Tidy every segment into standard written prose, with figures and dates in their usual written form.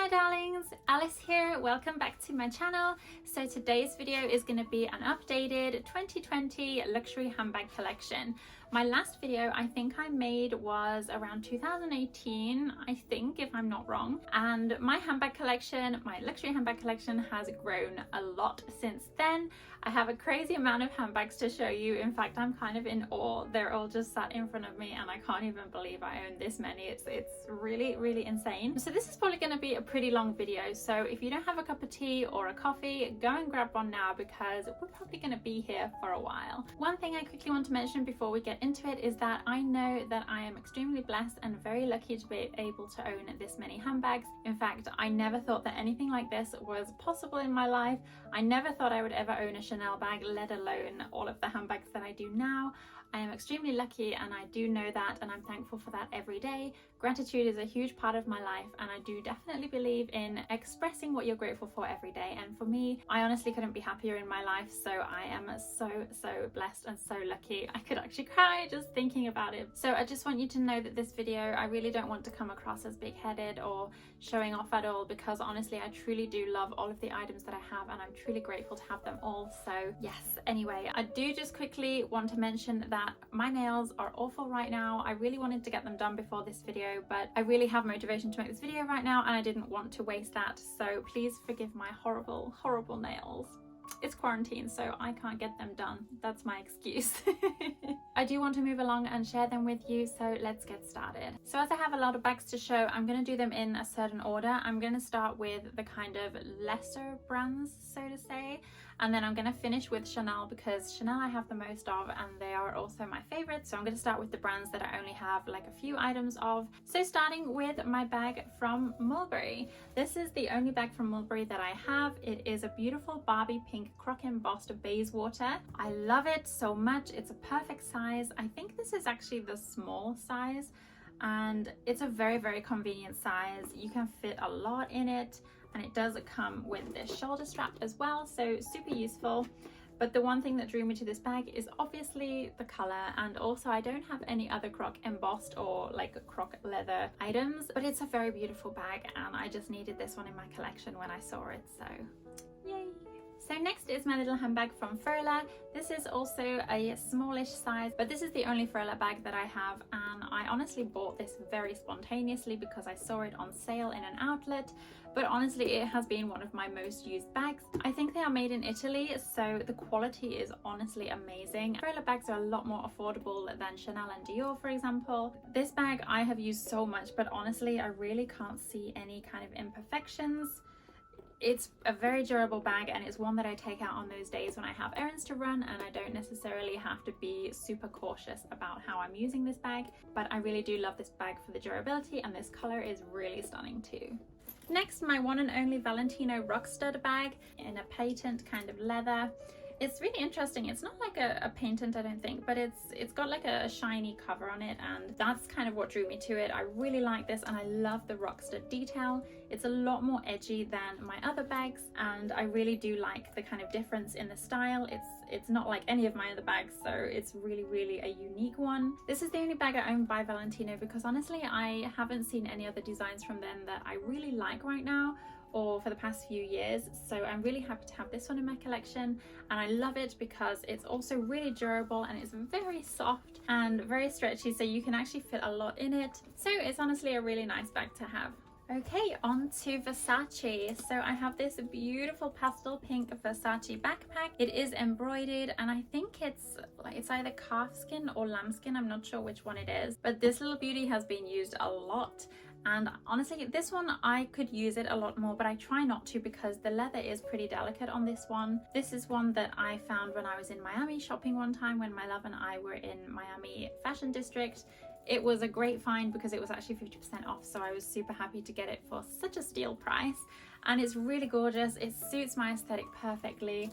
my darlings, Alice here. Welcome back to my channel. So today's video is going to be an updated 2020 luxury handbag collection. My last video I think I made was around 2018, I think, if I'm not wrong. And my handbag collection, my luxury handbag collection, has grown a lot since then. I have a crazy amount of handbags to show you. In fact, I'm kind of in awe. They're all just sat in front of me and I can't even believe I own this many. It's really insane. So this is probably going to be a pretty long video. So if you don't have a cup of tea or a coffee, go and grab one now because we're probably going to be here for a while. One thing I quickly want to mention before we get into it is that I know that I am extremely blessed and very lucky to be able to own this many handbags. In fact, I never thought that anything like this was possible in my life. I never thought I would ever own a Chanel bag, let alone all of the handbags that I do now. I am extremely lucky and I do know that, and I'm thankful for that every day. Gratitude is a huge part of my life and I do definitely believe in expressing what you're grateful for every day, and for me, I honestly couldn't be happier in my life. So I am so blessed and so lucky. I could actually cry just thinking about it. So I just want you to know that this video, I really don't want to come across as big-headed or showing off at all, because honestly I truly do love all of the items that I have and I'm truly grateful to have them all. So yes, anyway, I do just quickly want to mention that my nails are awful right now. I really wanted to get them done before this video, but I really have motivation to make this video right now and I didn't want to waste that. So please forgive my horrible nails. It's quarantine, so I can't get them done. That's my excuse. I do want to move along and share them with you, so let's get started. So as I have a lot of bags to show, I'm going to do them in a certain order. I'm going to start with the kind of lesser brands, so to say, and then I'm going to finish with Chanel because Chanel I have the most of and they are also my favorite. So I'm going to start with the brands that I only have like a few items of. So starting with my bag from Mulberry. This is the only bag from Mulberry that I have. It is a beautiful Barbie pink croc embossed Bayswater. I love it so much. It's a perfect size. I think this is actually the small size and it's a very convenient size. You can fit a lot in it. And it does come with this shoulder strap as well, so super useful. But the one thing that drew me to this bag is obviously the color, and also I don't have any other croc embossed or like croc leather items, but it's a very beautiful bag and I just needed this one in my collection when I saw it, so yay. So next is my little handbag from Furla. This is also a smallish size, but this is the only Furla bag that I have, and I honestly bought this very spontaneously because I saw it on sale in an outlet. But honestly, it has been one of my most used bags. I think they are made in Italy, so the quality is honestly amazing. Furla bags are a lot more affordable than Chanel and Dior, for example. This bag I have used so much, but honestly, I really can't see any kind of imperfections. It's a very durable bag and it's one that I take out on those days when I have errands to run and I don't necessarily have to be super cautious about how I'm using this bag. But I really do love this bag for the durability, and this color is really stunning too. Next, my one and only Valentino rock stud bag in a patent kind of leather. It's really interesting. It's not like a patent, I don't think, but it's got like a shiny cover on it, and that's kind of what drew me to it. I really like this and I love the rock stud detail. It's a lot more edgy than my other bags and I really do like the kind of difference in the style. It's not like any of my other bags, so it's really a unique one. This is the only bag I own by Valentino because honestly I haven't seen any other designs from them that I really like right now or for the past few years, so I'm really happy to have this one in my collection, and I love it because it's also really durable and it's very soft and very stretchy, so you can actually fit a lot in it. So it's honestly a really nice bag to have. Okay, on to Versace. So I have this beautiful pastel pink Versace backpack. It is embroidered and I think it's either calfskin or lambskin, I'm not sure which one it is, but this little beauty has been used a lot. And honestly, this one I could use it a lot more, but I try not to because the leather is pretty delicate on this one. This is one that I found when I was in Miami shopping one time when my love and I were in Miami Fashion District. It was a great find because it was actually 50% off, so I was super happy to get it for such a steal price. And it's really gorgeous. It suits my aesthetic perfectly.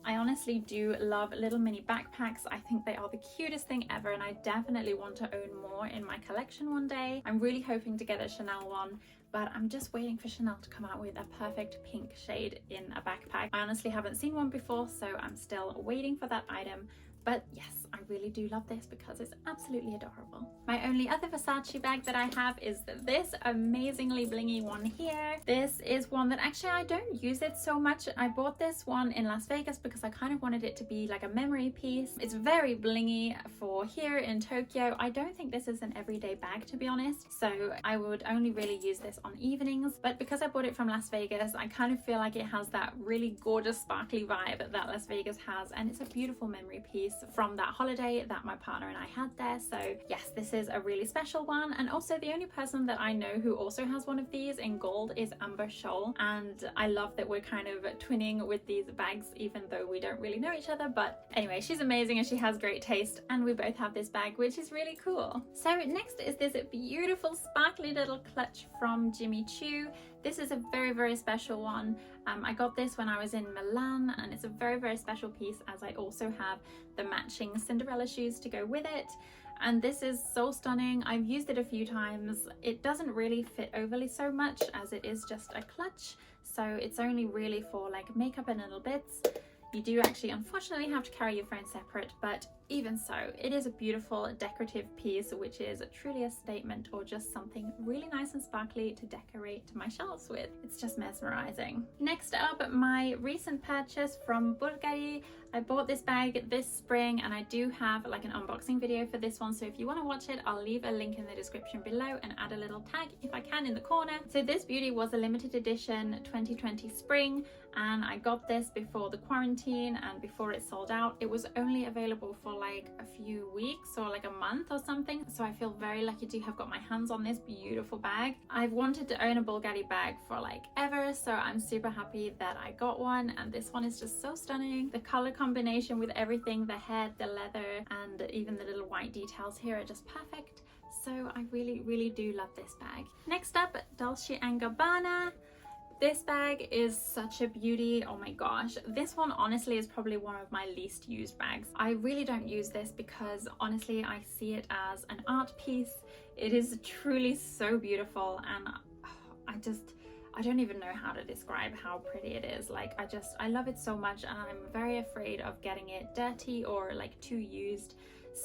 I honestly do love little mini backpacks. I think they are the cutest thing ever and I definitely want to own more in my collection one day. I'm really hoping to get a Chanel one, but I'm just waiting for Chanel to come out with a perfect pink shade in a backpack. I honestly haven't seen one before, so I'm still waiting for that item. But yes, I really do love this because it's absolutely adorable. My only other Versace bag that I have is this amazingly blingy one here. This is one that actually I don't use it so much. I bought this one in Las Vegas because I kind of wanted it to be like a memory piece. It's very blingy for here in Tokyo. I don't think this is an everyday bag, to be honest, so I would only really use this on evenings, but because I bought it from Las Vegas, I kind of feel like it has that really gorgeous sparkly vibe that Las Vegas has, and it's a beautiful memory piece from that holiday that my partner and I had there. So yes, this is a really special one. And also the only person that I know who also has one of these in gold is Amber Scholl, and I love that we're kind of twinning with these bags even though we don't really know each other. But anyway, she's amazing and she has great taste, and we both have this bag, which is really cool. So next is this beautiful sparkly little clutch from Jimmy Choo. This is a very, very special one. I got this when I was in Milan, and it's a very, very special piece as I also have the matching Cinderella shoes to go with it. And this is so stunning. I've used it a few times. It doesn't really fit overly so much as it is just a clutch, so it's only really for like makeup and little bits. You do actually unfortunately have to carry your phone separate, but even so, it is a beautiful decorative piece, which is truly a statement or just something really nice and sparkly to decorate my shelves with. It's just mesmerizing. Next up, my recent purchase from Bulgari. I bought this bag this spring, and I do have like an unboxing video for this one, so if you want to watch it, I'll leave a link in the description below and add a little tag if I can in the corner. So this beauty was a limited edition 2020 spring, and I got this before the quarantine and before it sold out. It was only available for like a few weeks or like a month or something, so I feel very lucky to have got my hands on this beautiful bag. I've wanted to own a Bulgari bag for like ever, so I'm super happy that I got one, and this one is just so stunning. The color combination with everything, the head, the leather, and even the little white details here are just perfect. So I really, really do love this bag. Next up, Dolce & Gabbana. This bag is such a beauty. Oh my gosh, this one honestly is probably one of my least used bags. I really don't use this because honestly I see it as an art piece. It is truly so beautiful, and I don't even know how to describe how pretty it is. Like I love it so much, and I'm very afraid of getting it dirty or like too used.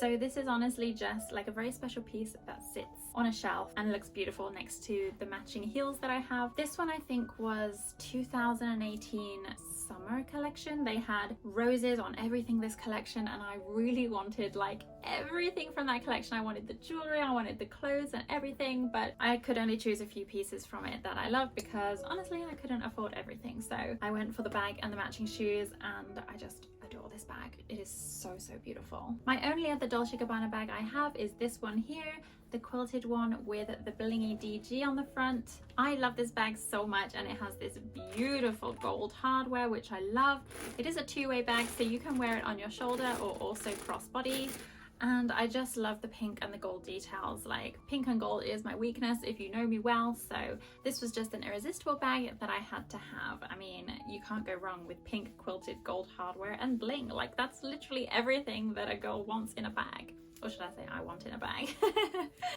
So this is honestly just like a very special piece that sits on a shelf and looks beautiful next to the matching heels that I have. This one I think was 2018 summer collection. They had roses on everything this collection, and I really wanted like everything from that collection. I wanted the jewelry, I wanted the clothes and everything, but I could only choose a few pieces from it that I love because honestly I couldn't afford everything. So I went for the bag and the matching shoes, and I just adore this bag. It is so, so beautiful. My only other Dolce & Gabbana bag I have is this one here, the quilted one with the blingy DG on the front. I love this bag so much, and it has this beautiful gold hardware, which I love. It is a two-way bag, so you can wear it on your shoulder or also crossbody. And I just love the pink and the gold details. Like, pink and gold is my weakness if you know me well, so this was just an irresistible bag that I had to have. I mean, you can't go wrong with pink quilted gold hardware and bling. Like, that's literally everything that a girl wants in a bag. Or should I say I want in a bag.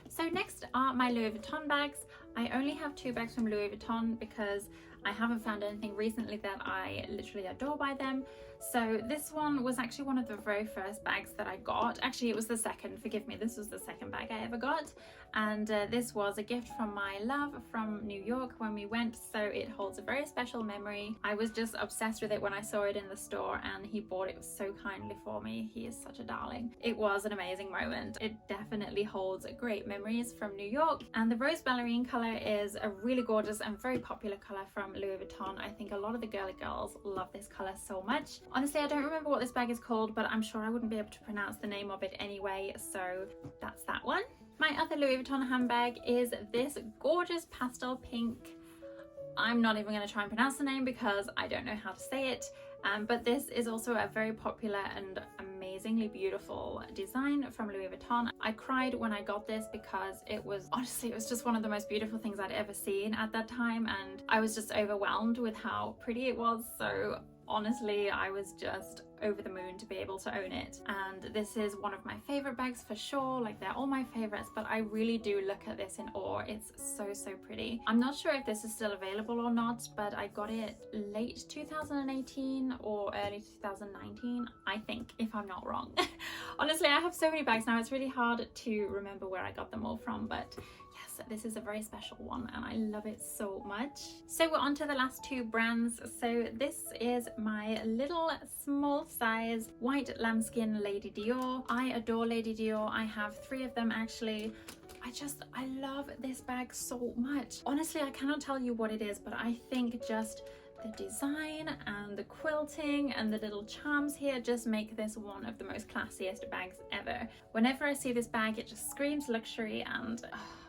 So next are my Louis Vuitton bags. I only have two bags from Louis Vuitton because I haven't found anything recently that I literally adore by them. So this one was actually one of the very first bags that I got. Actually, it was the second, forgive me, this was the second bag I ever got. And this was a gift from my love from New York when we went, so it holds a very special memory. I was just obsessed with it when I saw it in the store, and he bought it so kindly for me. He is such a darling. It was an amazing moment. It definitely holds great memories from New York, and the rose ballerine color is a really gorgeous and very popular color from Louis Vuitton. I think a lot of the girly girls love this color so much. Honestly, I don't remember what this bag is called, but I'm sure I wouldn't be able to pronounce the name of it anyway, so that's that one. My other Louis Vuitton handbag is this gorgeous pastel pink. I'm not even going to try and pronounce the name because I don't know how to say it, but this is also a very popular and amazingly beautiful design from Louis Vuitton. I cried when I got this because it was just one of the most beautiful things I'd ever seen at that time, and I was just overwhelmed with how pretty it was. So honestly, I was just over the moon to be able to own it. And this is one of my favorite bags for sure. Like, they're all my favorites, but I really do look at this in awe. It's so pretty. I'm not sure if this is still available or not, but I got it late 2018 or early 2019, I think, if I'm not wrong. Honestly, I have so many bags now, it's really hard to remember where I got them all from, but yes, this is a very special one and I love it so much. So we're on to the last two brands. So this is my little small size white lambskin Lady Dior. I adore Lady Dior. I have 3 of them actually. I love this bag so much. Honestly, I cannot tell you what it is, but I think just the design and the quilting and the little charms here just make this one of the most classiest bags ever. Whenever I see this bag, it just screams luxury, and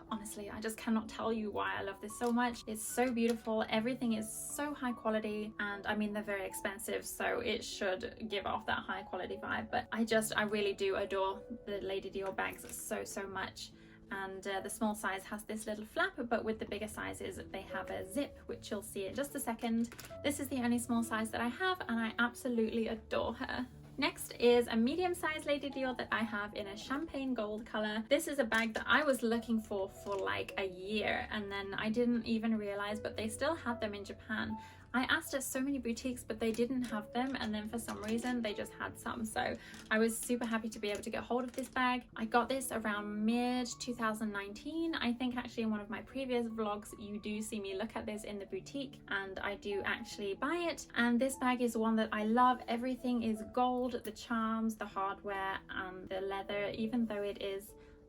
honestly, I just cannot tell you why I love this so much. It's so beautiful. Everything is so high quality, and I mean, they're very expensive, so it should give off that high quality vibe. But I really do adore the Lady Dior bags so much. And the small size has this little flap, but with the bigger sizes they have a zip, which you'll see in just a second. This is the only small size that I have, and I absolutely adore her. Next is a medium-sized Lady Dior that I have in a champagne gold color. This is a bag that I was looking for like a year, and then I didn't even realize, but they still had them in Japan. I asked at so many boutiques, but they didn't have them, and then for some reason they just had some, so I was super happy to be able to get hold of this bag. I got this around mid 2019. I think actually in one of my previous vlogs you do see me look at this in the boutique, and I do actually buy it. And this bag is one that I love. Everything is gold, the charms, the hardware, and the leather, even though it is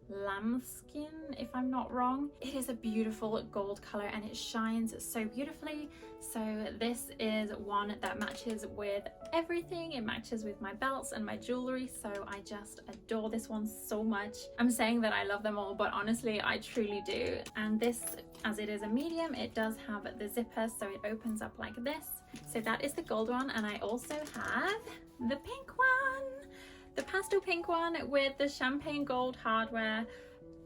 lambskin, if I'm not wrong. It is a beautiful gold color and it shines so beautifully. So this is one that matches with everything. It matches with my belts and my jewelry, so I just adore this one so much. I'm saying that I love them all, but honestly I truly do. And this, as it is a medium, it does have the zipper, so it opens up like this. So that is the gold one, and I also have the pink one, the pastel pink one with the champagne gold hardware.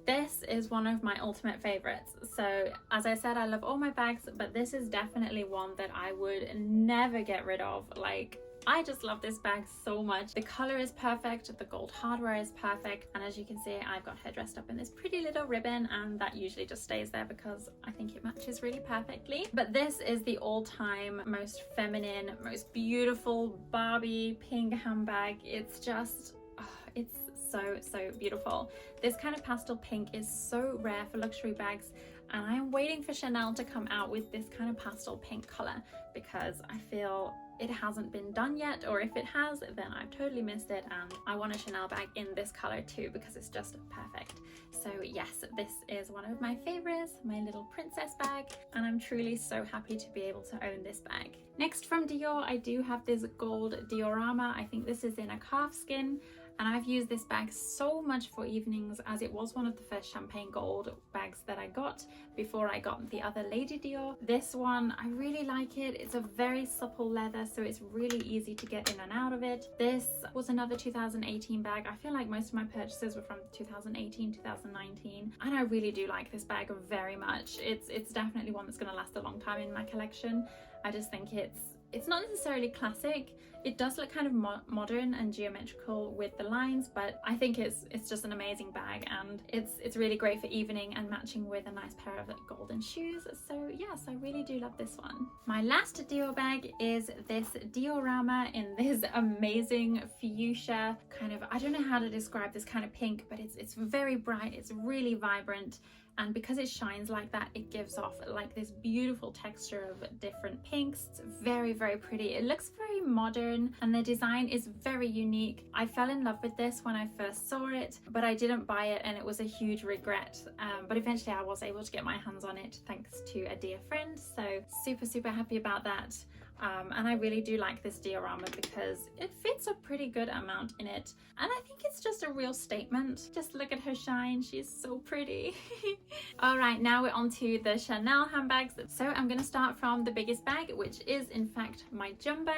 This is one of my ultimate favorites. So as I said, I love all my bags, but this is definitely one that I would never get rid of. Like, I just love this bag so much. The color is perfect, the gold hardware is perfect, and as you can see, I've got her dressed up in this pretty little ribbon, and that usually just stays there because I think it matches really perfectly. But this is the all-time most feminine, most beautiful Barbie pink handbag. It's just, it's so beautiful. This kind of pastel pink is so rare for luxury bags, and I'm waiting for Chanel to come out with this kind of pastel pink color, because I feel it hasn't been done yet, or if it has, then I've totally missed it, and I want a Chanel bag in this color too because it's just perfect. So yes, this is one of my favorites, my little princess bag, and I'm truly so happy to be able to own this bag. Next from Dior, I do have this gold diorama. I think this is in a calf skin, and I've used this bag so much for evenings, as it was one of the first champagne gold bags that I got before I got the other Lady Dior. This one, I really like it. It's a very supple leather, so it's really easy to get in and out of it. This was another 2018 bag. I feel like most of my purchases were from 2018, 2019, and I really do like this bag very much. It's definitely one that's going to last a long time in my collection. I just think it's not necessarily classic. It does look kind of modern and geometrical with the lines, but I think it's just an amazing bag, and it's really great for evening and matching with a nice pair of golden shoes. So yes, I really do love this one. My last Dior bag is this diorama in this amazing fuchsia kind of, I don't know how to describe this kind of pink, but it's very bright, it's really vibrant. And because it shines like that, it gives off like this beautiful texture of different pinks. It's very pretty. It looks very modern, and the design is very unique. I fell in love with this when I first saw it, but I didn't buy it, and it was a huge regret. But eventually I was able to get my hands on it thanks to a dear friend. So super happy about that. And I really do like this diorama because it fits a pretty good amount in it, and I think it's just a real statement. Just look at her shine, she's so pretty. All right, now we're on to the Chanel handbags. So I'm going to start from the biggest bag, which is in fact my jumbo.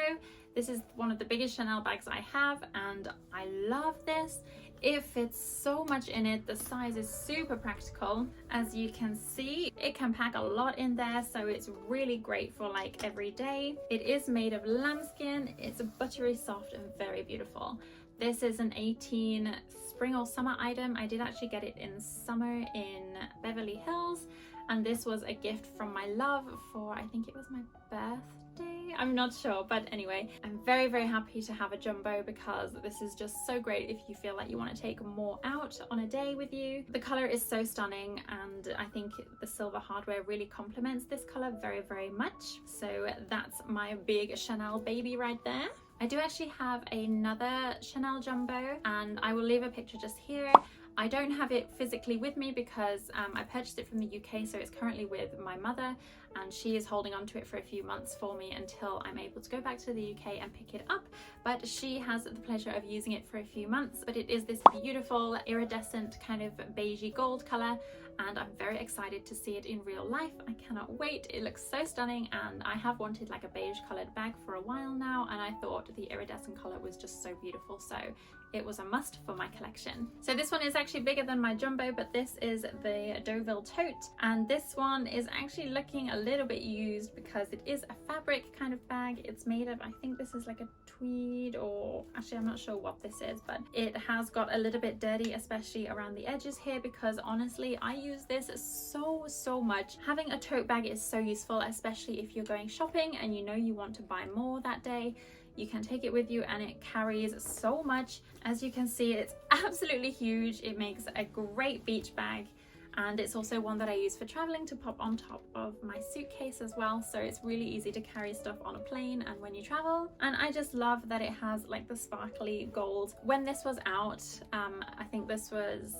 This is one of the biggest Chanel bags I have, and I love this. It fits so much in it. The size is super practical. As you can see, it can pack a lot in there, so it's really great for like every day. It is made of lambskin. It's buttery soft and very beautiful. This is an 18 spring or summer item. I did actually get it in summer in Beverly Hills, and this was a gift from my love for, I think it was my birthday, I'm not sure, but anyway, I'm very, very happy to have a jumbo because this is just so great if you feel like you want to take more out on a day with you. The color is so stunning, and I think the silver hardware really complements this color very, very much. So that's my big Chanel baby right there. I do actually have another Chanel jumbo, and I will leave a picture just here. I don't have it physically with me because I purchased it from the UK, so it's currently with my mother, and she is holding on to it for a few months for me until I'm able to go back to the UK and pick it up. But she has the pleasure of using it for a few months. But it is this beautiful iridescent kind of beigey gold color, and I'm very excited to see it in real life. I cannot wait. It looks so stunning, and I have wanted like a beige colored bag for a while now, and I thought the iridescent color was just so beautiful, so it was a must for my collection. So this one is actually bigger than my jumbo, but this is the Deauville tote, and this one is actually looking a little bit used because it is a fabric kind of bag. It's made of, I think this is like a tweed, or actually I'm not sure what this is, but it has got a little bit dirty, especially around the edges here, because honestly I use this so much. Having a tote bag is so useful, especially if you're going shopping and you know you want to buy more that day. You can take it with you and it carries so much. As you can see, it's absolutely huge. It makes a great beach bag, and it's also one that I use for traveling to pop on top of my suitcase as well, so it's really easy to carry stuff on a plane and when you travel. And I just love that it has like the sparkly gold. When this was out, I think this was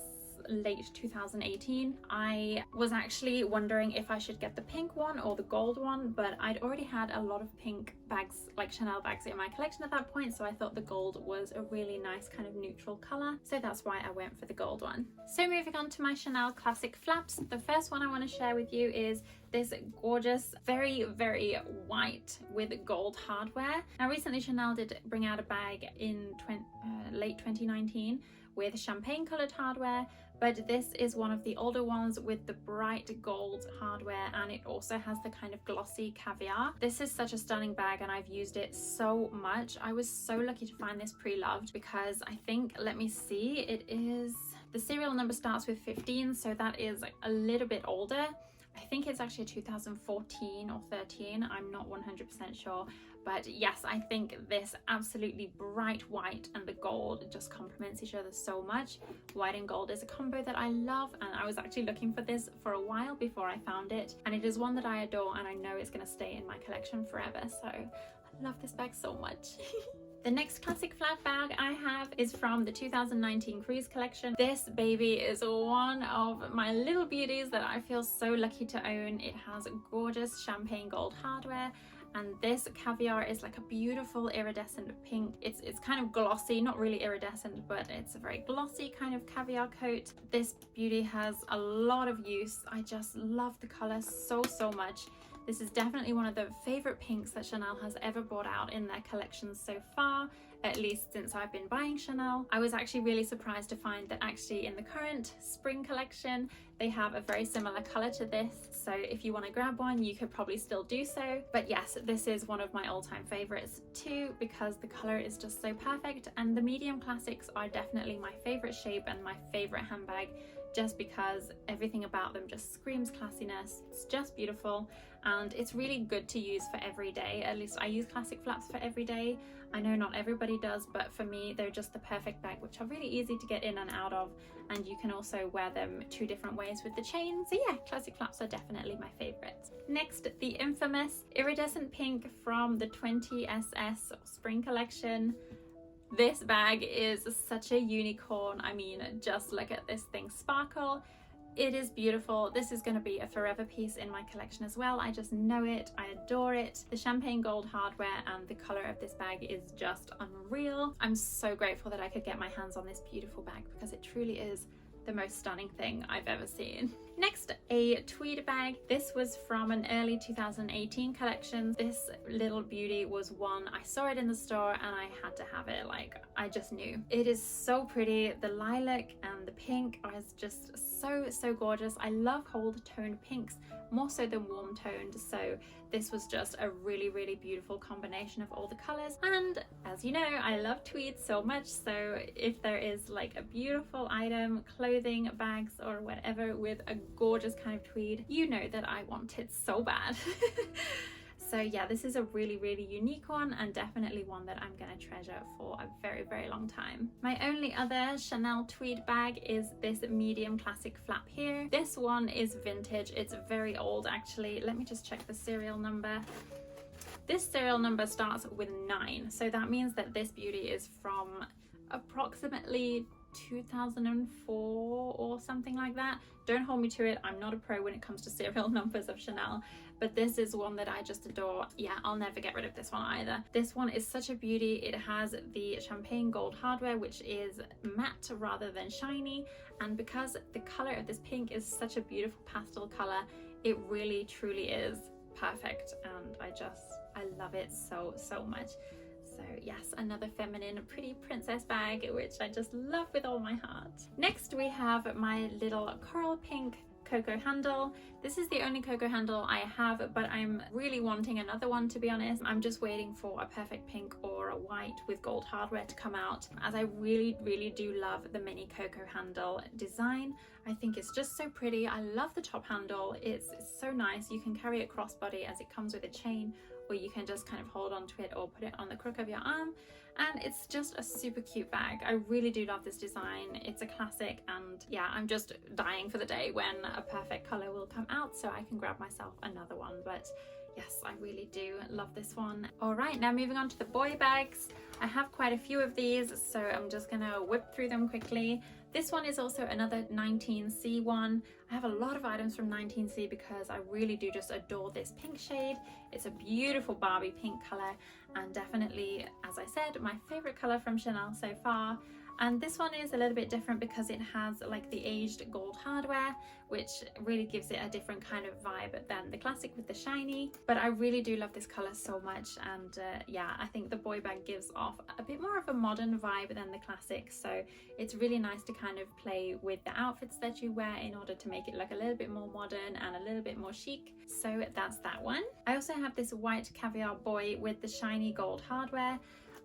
late 2018, I was actually wondering if I should get the pink one or the gold one, but I'd already had a lot of pink bags, like Chanel bags, in my collection at that point, so I thought the gold was a really nice kind of neutral color, so that's why I went for the gold one. So moving on to my Chanel classic flaps, the first one I want to share with you is this gorgeous, very, very white with gold hardware. Now recently Chanel did bring out a bag in late 2019 with champagne colored hardware, but this is one of the older ones with the bright gold hardware, and it also has the kind of glossy caviar. This is such a stunning bag and I've used it so much. I was so lucky to find this pre-loved because I think, let me see, it is, the serial number starts with 15, so that is like a little bit older. I think it's actually 2014 or 13, I'm not 100% sure, but yes, I think this absolutely bright white and the gold just complements each other so much. White and gold is a combo that I love, and I was actually looking for this for a while before I found it, and it is one that I adore, and I know it's going to stay in my collection forever, so I love this bag so much. The next classic flat bag I have is from the 2019 cruise collection. This baby is one of my little beauties that I feel so lucky to own. It has gorgeous champagne gold hardware, and this caviar is like a beautiful iridescent pink. It's kind of glossy, not really iridescent, but it's a very glossy kind of caviar coat. This beauty has a lot of use. I just love the color so much. This is definitely one of the favorite pinks that Chanel has ever brought out in their collections so far, at least since I've been buying Chanel. I was actually really surprised to find that actually in the current spring collection, they have a very similar color to this. So if you want to grab one, you could probably still do so. But yes, this is one of my all-time favorites too, because the color is just so perfect. And the medium classics are definitely my favorite shape and my favorite handbag, just because everything about them just screams classiness. It's just beautiful, and it's really good to use for every day. At least I use classic flaps for every day. I know not everybody does, but for me they're just the perfect bag, which are really easy to get in and out of, and you can also wear them two different ways with the chain. So yeah, classic flaps are definitely my favorites. Next, the infamous iridescent pink from the 20SS spring collection. This bag is such a unicorn. I mean, just look at this thing sparkle. It is beautiful. This is going to be a forever piece in my collection as well. I just know it. I adore it. The champagne gold hardware and the color of this bag is just unreal. I'm so grateful that I could get my hands on this beautiful bag because it truly is the most stunning thing I've ever seen. Next, a tweed bag. This was from an early 2018 collection. This little beauty was one, I saw it in the store and I had to have it. Like, I just knew. It is so pretty. The lilac and the pink is just so gorgeous. I love cold toned pinks more so than warm toned, so this was just a really beautiful combination of all the colors. And as you know, I love tweed so much, so if there is like a beautiful item, clothing, bags or whatever with a gorgeous kind of tweed, you know that I want it so bad. So yeah, this is a really unique one and definitely one that I'm gonna treasure for a very long time. My only other Chanel tweed bag is this medium classic flap here. This one is vintage. It's very old actually. Let me just check the serial number. This serial number starts with 9, so that means that this beauty is from approximately 2004 or something like that. Don't hold me to it, I'm not a pro when it comes to serial numbers of Chanel, but this is one that I just adore. Yeah, I'll never get rid of this one either. This one is such a beauty. It has the champagne gold hardware, which is matte rather than shiny, and because the color of this pink is such a beautiful pastel color, it really truly is perfect, and I love it so much. So yes, another feminine pretty princess bag, which I just love with all my heart. Next we have my little coral pink cocoa handle. This is the only cocoa handle I have, but I'm really wanting another one, to be honest. I'm just waiting for a perfect pink or a white with gold hardware to come out, as I really do love the mini cocoa handle design. I think it's just so pretty. I love the top handle. It's so nice. You can carry it crossbody as it comes with a chain, or you can just kind of hold on to it or put it on the crook of your arm, and it's just a super cute bag. I really do love this design. It's a classic, and yeah, I'm just dying for the day when a perfect color will come out so I can grab myself another one. But yes, I really do love this one. All right, now moving on to the boy bags. I have quite a few of these, so I'm just gonna whip through them quickly. This one is also another 19C one. I have a lot of items from 19C because I really do just adore this pink shade. It's a beautiful Barbie pink color, and definitely, as I said, my favorite color from Chanel so far. And this one is a little bit different because it has like the aged gold hardware, which really gives it a different kind of vibe than the classic with the shiny. But I really do love this color so much, and yeah, I think the boy bag gives off a bit more of a modern vibe than the classic, so it's really nice to kind of play with the outfits that you wear in order to make it look a little bit more modern and a little bit more chic. So that's that one. I also have this white caviar boy with the shiny gold hardware.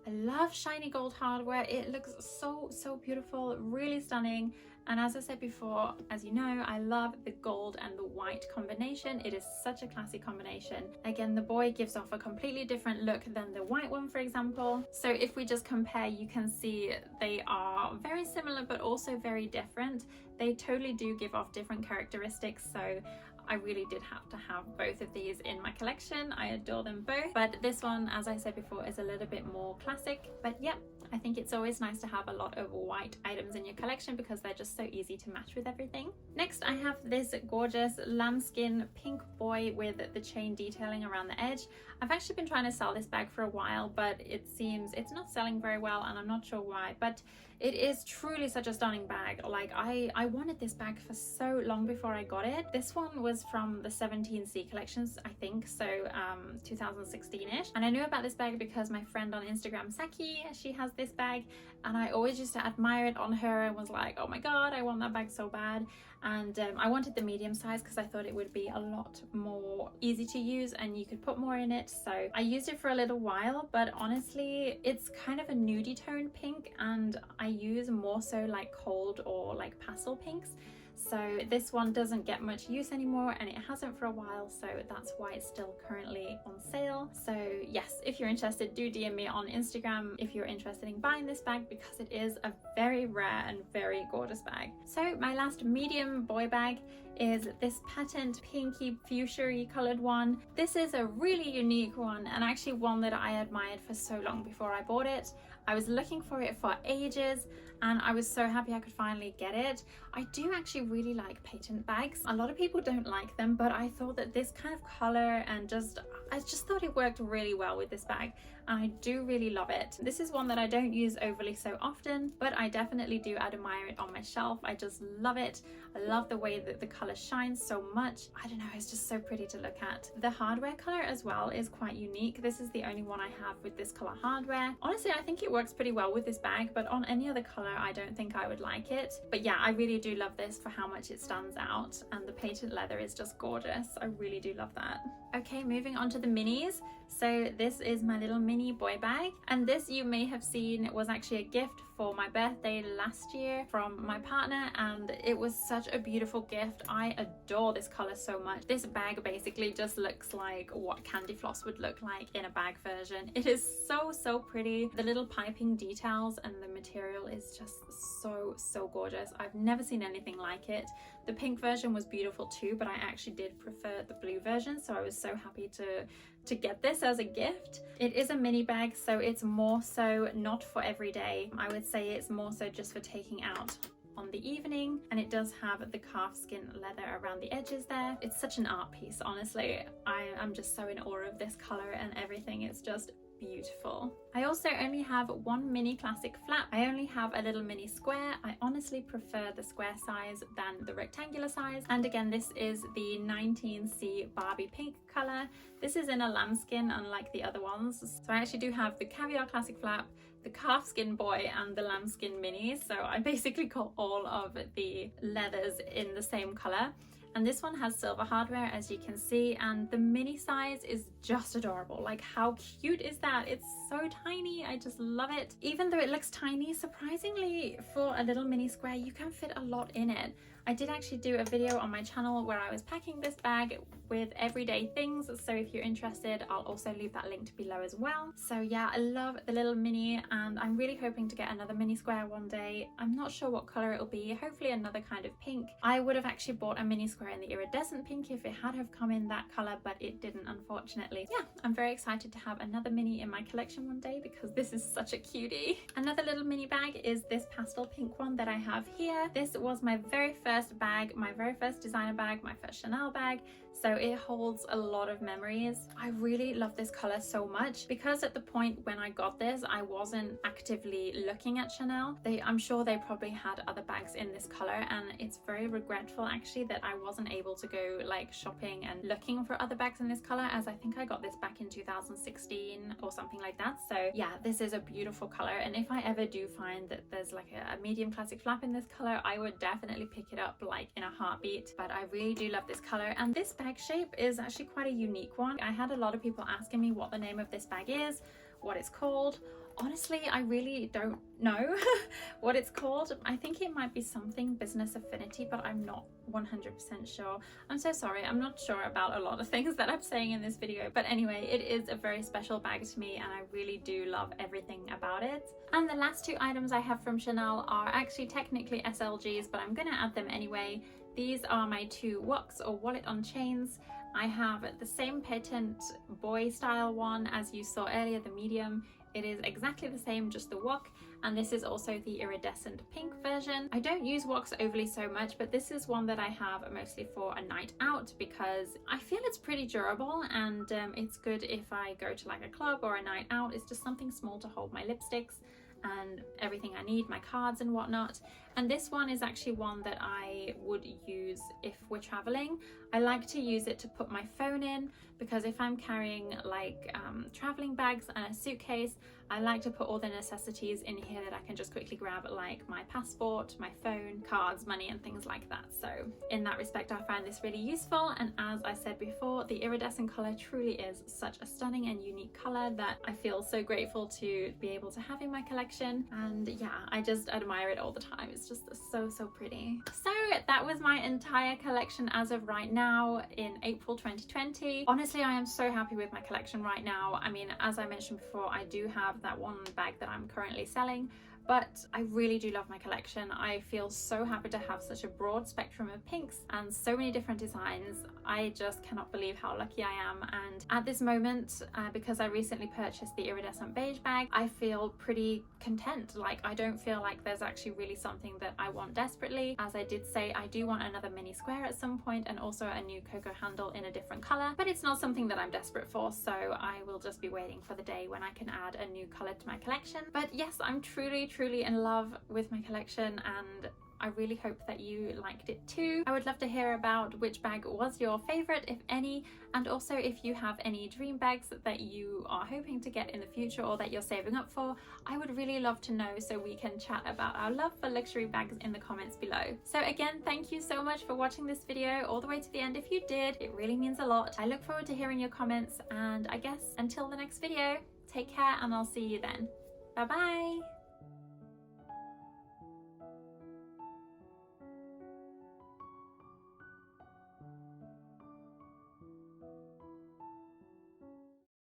I love shiny gold hardware. It looks so beautiful, really stunning. And as I said before, as you know, I love the gold and the white combination. It is such a classy combination. Again, the boy gives off a completely different look than the white one, for example. So if we just compare, you can see they are very similar but also very different. They totally do give off different characteristics, so I really did have to have both of these in my collection. I adore them both, but this one, as I said before, is a little bit more classic. But yeah, I think it's always nice to have a lot of white items in your collection because they're just so easy to match with everything. Next, I have this gorgeous lambskin pink boy with the chain detailing around the edge. I've actually been trying to sell this bag for a while, but it seems it's not selling very well, and I'm not sure why, but it is truly such a stunning bag. Like, I wanted this bag for so long before I got it. This one was from the 17C collections, I think, so 2016-ish. And I knew about this bag because my friend on Instagram, Saki, she has this bag, and I always used to admire it on her and was like, oh my god, I want that bag so bad. And I wanted the medium size because I thought it would be a lot more easy to use and you could put more in it. So I used it for a little while, but honestly, it's kind of a nudie toned pink, and I use more so like cold or like pastel pinks. So this one doesn't get much use anymore, and it hasn't for a while, so that's why it's still currently on sale. So yes, if you're interested, do DM me on Instagram if you're interested in buying this bag, because it is a very rare and very gorgeous bag. So my last medium boy bag is this patent pinky fuchsia colored one. This is a really unique one, and actually one that I admired for so long before I bought it. I was looking for it for ages, and I was so happy I could finally get it. I do actually really like patent bags. A lot of people don't like them, but I thought that this kind of color and I just thought it worked really well with this bag, and I do really love it. This is one that I don't use overly so often, but I definitely do admire it on my shelf. I just love it. I love the way that the color shines so much. I don't know, it's just so pretty to look at. The hardware color as well is quite unique. This is the only one I have with this color hardware. Honestly, I think it works pretty well with this bag, but on any other color I don't think I would like it. But yeah, I really do love this for how much it stands out, and the patent leather is just gorgeous. I really do love that. Okay, moving on to the minis. So this is my little mini boy bag, and this, you may have seen, was actually a gift for my birthday last year from my partner, and it was such a beautiful gift. I adore this color so much. This bag basically just looks like what candy floss would look like in a bag version. It is so pretty. The little piping details and the material is just so gorgeous. I've never seen anything like it. The pink version was beautiful too, but I actually did prefer the blue version, so I was so happy to get this as a gift. It is a mini bag, so it's more so not for every day. I would say it's more so just for taking out on the evening, and it does have the calfskin leather around the edges there. It's such an art piece, honestly. I'm just so in awe of this color and everything. It's just beautiful. I also only have one mini classic flap. I only have a little mini square. I honestly prefer the square size than the rectangular size. And again, this is the 19C Barbie pink color. This is in a lambskin, unlike the other ones. So I actually do have the caviar classic flap, the calfskin boy, and the lambskin mini. So I basically got all of the leathers in the same color. And this one has silver hardware, as you can see, and the mini size is just adorable. Like, how cute is that? It's so tiny. I just love it. Even though it looks tiny, surprisingly for a little mini square, you can fit a lot in it. I did actually do a video on my channel where I was packing this bag with everyday things, so if you're interested, I'll also leave that linked below as well. So yeah, I love the little mini, and I'm really hoping to get another mini square one day. I'm not sure what color it'll be, hopefully another kind of pink. I would have actually bought a mini square in the iridescent pink if it had have come in that color, but it didn't, unfortunately. Yeah, I'm very excited to have another mini in my collection one day because this is such a cutie. Another little mini bag is this pastel pink one that I have here. This was my very first bag, my very first designer bag, my first Chanel bag, so it holds a lot of memories. I really love this color so much because at the point when I got this, I wasn't actively looking at Chanel. I'm sure they probably had other bags in this color, and it's very regretful actually that I wasn't able to go like shopping and looking for other bags in this color, as I think I got this back in 2016 or something like that. So yeah, this is a beautiful color, and if I ever do find that there's like a medium classic flap in this color, I would definitely pick it up like in a heartbeat. But I really do love this color, and this bag shape is actually quite a unique one. I had a lot of people asking me what the name of this bag is, what it's called. Honestly, I really don't know what it's called. I think it might be something business affinity, but I'm not 100% sure. I'm so sorry, I'm not sure about a lot of things that I'm saying in this video, but anyway, it is a very special bag to me, and I really do love everything about it. And the last two items I have from Chanel are actually technically SLGs, but I'm gonna add them anyway. These are my two woks, or wallet on chains. I have the same patent boy style one as you saw earlier, the medium. It is exactly the same, just the wok, and this is also the iridescent pink version. I don't use woks overly so much, but this is one that I have mostly for a night out because I feel it's pretty durable, and it's good if I go to like a club or a night out. It's just something small to hold my lipsticks and everything I need, my cards and whatnot. And this one is actually one that I would use if we're traveling. I like to use it to put my phone in, because if I'm carrying like traveling bags and a suitcase, I like to put all the necessities in here that I can just quickly grab, like my passport, my phone, cards, money, and things like that. So in that respect, I find this really useful. And as I said before, the iridescent color truly is such a stunning and unique color that I feel so grateful to be able to have in my collection. And yeah, I just admire it all the time. It's just so pretty. So that was my entire collection as of right now in April 2020. Honestly, I am so happy with my collection right now. I mean, as I mentioned before, I do have that one bag that I'm currently selling, but I really do love my collection. I feel so happy to have such a broad spectrum of pinks and so many different designs. I just cannot believe how lucky I am, and at this moment, because I recently purchased the iridescent beige bag, I feel pretty content. Like, I don't feel like there's actually really something that I want desperately. As I did say, I do want another mini square at some point and also a new cocoa handle in a different color, but it's not something that I'm desperate for, so I will just be waiting for the day when I can add a new color to my collection. But yes, I'm truly in love with my collection, and I really hope that you liked it too. I would love to hear about which bag was your favorite, if any, and also if you have any dream bags that you are hoping to get in the future or that you're saving up for. I would really love to know, so we can chat about our love for luxury bags in the comments below. So again, thank you so much for watching this video all the way to the end. If you did, it really means a lot. I look forward to hearing your comments, and I guess until the next video, take care and I'll see you then. Bye bye!